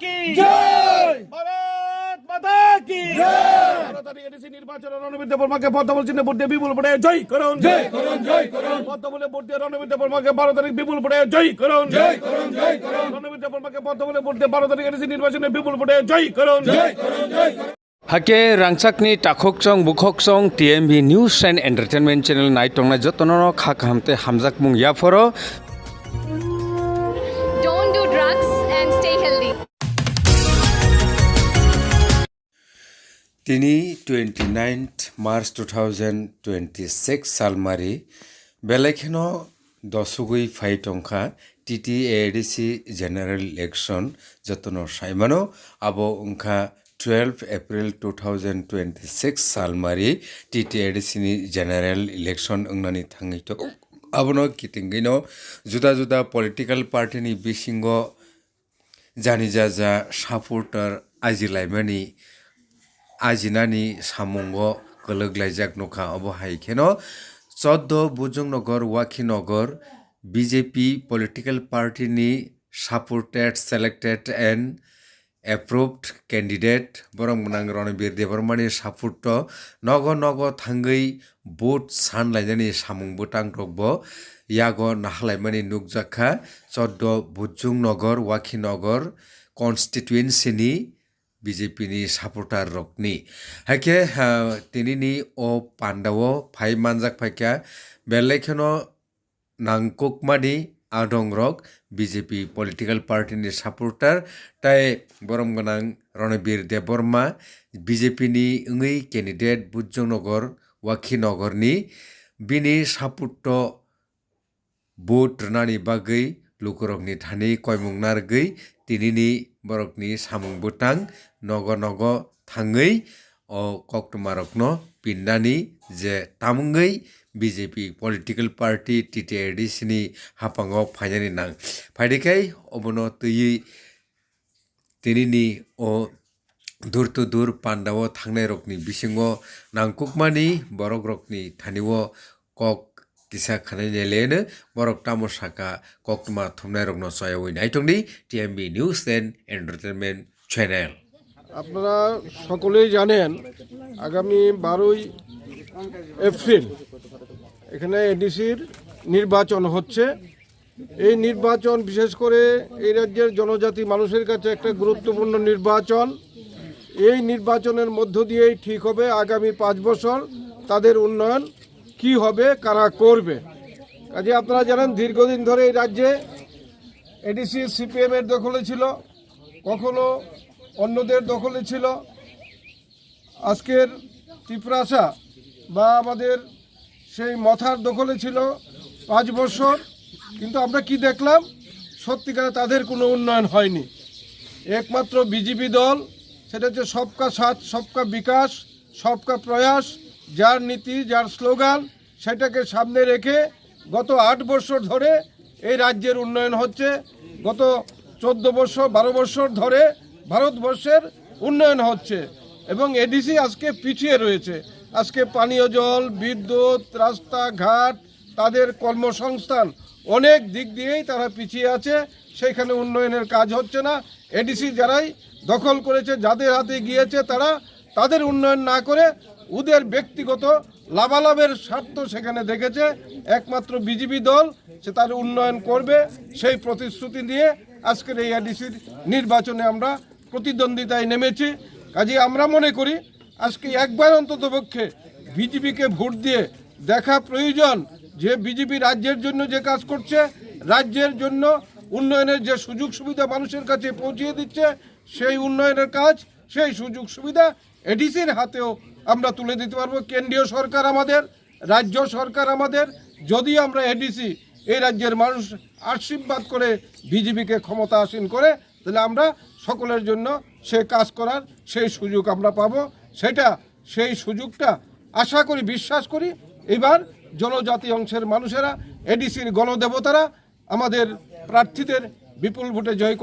কি জয় ভারত মাতা কি জয় ভারতের এডিসি নির্বাচনে রণবীর দেববর্মাকে পদ্মফুল চিহ্নে ভোট দিয়ে বিপুল ভোটে জয় করুন জয় করুন জয় করুন পদ্মফুলে ভোট দিয়ে রণবীর দেববর্মাকে 12 তারিখ বিপুল ভোটে জয় করুন জয় করুন জয় করুন রণবীর দেববর্মাকে পদ্মফুলে ভোট দিয়ে 12 তারিখ এডিসি নির্বাচনে বিপুল ভোটে জয় করুন জয় করুন জয় করুন Hake rangchakni takhokchong bukhokchong TMV News and Entertainment Channel naitongna jotono khakhamte hamjakmung yaforo Don't do drugs and stay healthy. তিনি 29th March 2026 সালমারি বেলাইখেনো দশগুই ফাইটংখা TTADC জেনারেল ইলেকশন যতনো সাইমানো আবো উংখা 12 April 2026 সালমারি TTADC ni জেনারেল ইলেকশন ওংনানি থাঙ্গিতো আবনো কিতিঙ্গিনো জুদা জুদা পলিটিক্যাল পার্টিনি বিসিঙ্গ জানি যা সাপোর্টার আজিলাইমানি আজিনাनि सामुंगो गोलोग्लायजाक नखा अबो हाइखेनो 14 बुजुंगनगर वाखिनगर BJP political party ni supported selected and approved candidate borong munang Ronbir Debormani support nogo thangai vote sanlainani samung butang rokbo yago nahlaimani nukjakha 14 बुजुंगनगर वाखिनगर constituency ni BJP ni supporter rokni haike tinini o pandawo phai manjak phaikya belaikhano nangkukmani adong rok BJP political party ni supporter tai boromgonang Ronbir Deborma BJP ni ngui candidate Bujongnogar Wakhinagar ni bini support vote nani bagai lukurokni thani koimungnar gei tinini borokni samung butang nogo thangai o koktumarokno pindani je tamungei BJP political party TTADC ni hapango phainani nang phaidikai obono tui tinini o dur pandawo thangnai rokni bisingo nangkukmani borok rokni thaniwo kok kisa khanai nelene borok tamosaka koktuma thumnai rokno soyawai naitongni TMV News and Entertainment Channel আপনারা সকলেই জানেন আগামী 12 April এখানে এডিসির নির্বাচন হচ্ছে এই নির্বাচন বিশেষ করে এই রাজ্যের জনজাতি মানুষের কাছে একটা গুরুত্বপূর্ণ নির্বাচন এই নির্বাচনের মধ্য দিয়েই ঠিক হবে আগামী 5 বছর তাদের উন্নয়ন কি হবে কারা করবে কাজে আপনারা জানেন দীর্ঘদিন ধরে এই রাজ্যে এডিসি CPM এর দখলে ছিল কখনো অন্যদের দখলে ছিল আজকের ত্রিপুরাসা বা আমাদের সেই মথার দখলে ছিল 5 বছর কিন্তু আমরা কি দেখলাম সত্যিকার তাদের কোনো উন্নয়ন হয়নি একমাত্র বিজেপি দল সেটা হচ্ছে সবকা সাথ সবকা বিকাশ সবকা প্রয়াস যার নীতি যার স্লোগান সেটাকে সামনে রেখে গত 8 বছর ধরে এই রাজ্যের উন্নয়ন হচ্ছে গত 14 বছর 12 বছর ধরে ভারতবর্ষের উন্নয়ন হচ্ছে এবং এডিসি আজকে পিছিয়ে রয়েছে আজকে পানীয় জল বিদ্যুৎ রাস্তাঘাট তাদের কর্মসংস্থান অনেক দিক দিয়েই তারা পিছিয়ে আছে সেখানে উন্নয়নের কাজ হচ্ছে না এডিসি যারাই দখল করেছে যাদের হাতে গিয়েছে তারা তাদের উন্নয়ন না করে ওদের ব্যক্তিগত লাভালাভের স্বার্থ সেখানে দেখেছে একমাত্র বিজেপি দল সে তার উন্নয়ন করবে সেই প্রতিশ্রুতি নিয়ে আজকের এই এডিসির নির্বাচনে আমরা প্রতিদ্বন্দ্বিতায় নেমেছি কাজে আমরা মনে করি আজকে একবার অন্ততপক্ষে বিজেপিকে ভোট দিয়ে দেখা প্রয়োজন যে বিজেপি রাজ্যের জন্য যে কাজ করছে রাজ্যের জন্য উন্নয়নের যে সুযোগ সুবিধা মানুষের কাছে পৌঁছিয়ে দিচ্ছে সেই উন্নয়নের কাজ সেই সুযোগ সুবিধা এডিসির হাতেও আমরা তুলে দিতে পারবো কেন্দ্রীয় সরকার আমাদের রাজ্য সরকার আমাদের যদি আমরা এডিসি এই রাজ্যের মানুষ আশীর্বাদ করে বিজেপিকে ক্ষমতা আসীন করে তাহলে আমরা সকলের জন্য সে কাজ করার সেই সুযোগ আমরা পাবো সেই সুযোগটা আশা করি বিশ্বাস করি এবার জনজাতি অংশের মানুষেরা এডিসির গণদেবতারা আমাদের প্রার্থীদের বিপুল ভোটে জয়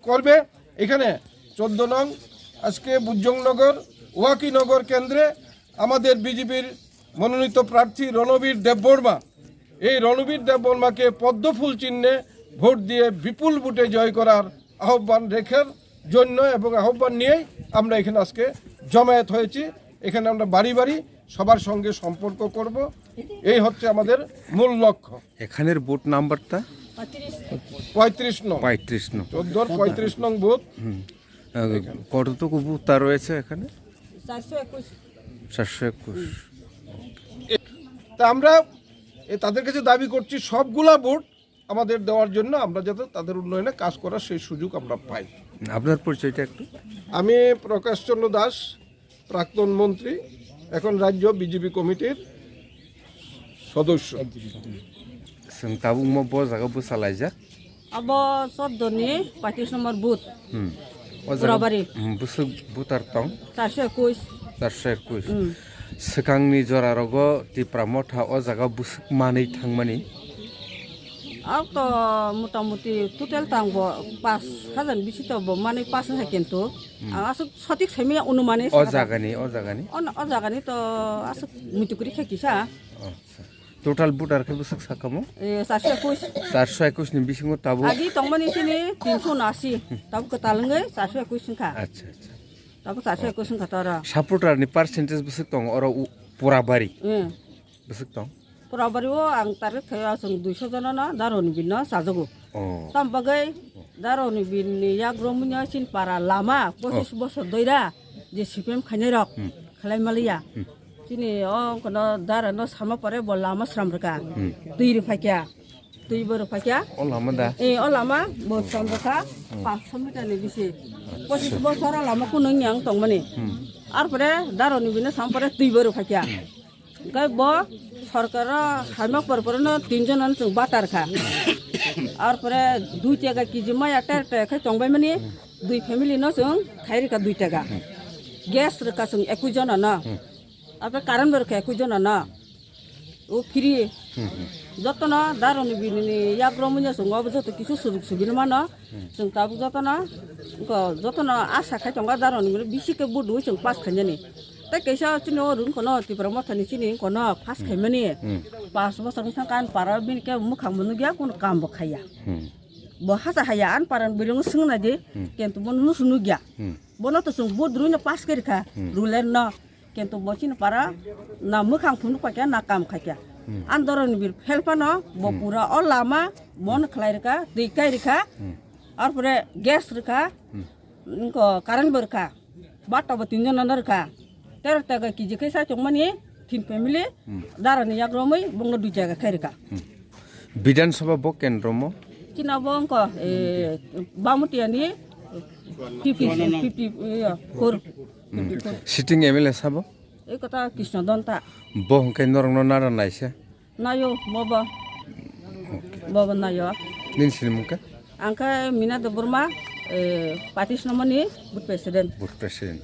করবে এখানে 14 নং আজকে বুজংনগর ওয়াকিনগর কেন্দ্রে আমাদের বিজেপির মনোনীত প্রার্থী রণবীর দেববর্মা এই রণবীর দেববর্মাকে পদ্মফুল চিহ্নে ভোট দিয়ে বিপুল ভোটে জয় করার আহ্বান রেখে জন্য এবং আহ্বান নিয়েই আমরা এখানে আজকে জমায়েত হয়েছি। এখানে আমরা বাড়ি বাড়ি সবার সঙ্গে সম্পর্ক করব, এই হচ্ছে আমাদের মূল লক্ষ্য। এখানের বুথ নাম্বারটা 35 নং 35 নং 14 35 নং বুথ। কতটুকু বুথ রয়েছে এখানে? 421। তা আমরা তাদের কাছে দাবি করছি সবগুলা ভোট আমাদের দেওয়ার জন্য, আমরা যাতে তাদের উন্নয়নে কাজ করার সেই সুযোগ আমরা পাই। আপনার পরিচয়টা একটু? আমি প্রকাশচন্দ্র দাস, প্রাক্তন মন্ত্রী, এখন রাজ্য বিজেপি কমিটির সদস্য। जों दा बुंमा ब जागा बुसालायजा Abo Sodoni, 35 nomor booth, o Purabari. busuk butar tong 421. 421 sekangni jorarogo ti pramotha o jaga busuk manei thangmani Auto motamuti total tangbo 5,000 bisito bo mane 5 ha kento. Asuk sotik semi unumane o jagani o jagani to asuk mutukuri khakisa. total butar ke busuk sakamo 421. 421 ni bisingo tabu Agi tongmani sini 380. Tabu ketalngai 421 singka. acha acha Tabu 421 singka tara. supporter ni percentage busuk tong oro purabari busuk tong Purabari o ang tarik kaya sung 200 jana na daroni binna sajogo. oh Tambagai daroni binni yagromunya sin para lama 25 bosor doira je sipem khanirok khalai malia. Sini kono darano sama pare bol lama sramraka. 2 rupiah. 2 rupiah. o lama da O lama bol sramraka 500 meter ni bisi. 25 bosor lama kunung yang tongmani. Ar pare daroni binna sam pare 2 rupiah. Gai bo সরকার হাইমাক পরপরনো 3 জন আনছো butter খা আর পরে 2 টাকা KG মাই একটা খাই টংবাই মানে 2 family ন जों খাইরি কা 2 টাকা গ্যাস রেকা जों 21 জন না আর কারেন্ট রেকা 21 জন না ও ফ্রি যতন দারনি বিনি ইয়াগ্রমুnya जों अब যত কিছু সুযোগ সুবিধা মান जों তাবু যতন আশা খাই টংবা দারনি বিসিকে বুদু जों পাস খাইনি Tapi kisah cino run kono ti promoter ni sini kono pas kemani pas bosor misal kan para bin ke mukhang menugya kono kam bakaya bahasa hayaan paran birung sung naje kentu bonu sunugya bono to sung bodrunya pas kerika ruler na kentu bocin para na mukhang pun pakya na kam khakya andoron bir helpano bopura o lama mon khlairika dikai rika ar pore gas rika ko current berka bata batinjo nanarka 13 টাকা KG কইসা চংমানি 3 family দারানি yagromai bongno 2 জায়গা খাইরকা বিধানসভা ব কেন্দ্রম চিনা বংক বামুটিয়ানি 50 sitting MLA sub এই কথা কৃষ্ণ দন্তা বহংকে নরং নারা নাইছে নায়ো ববা নায়ো নিন সিলমুকা angka mina de burma patis nomani but president booth president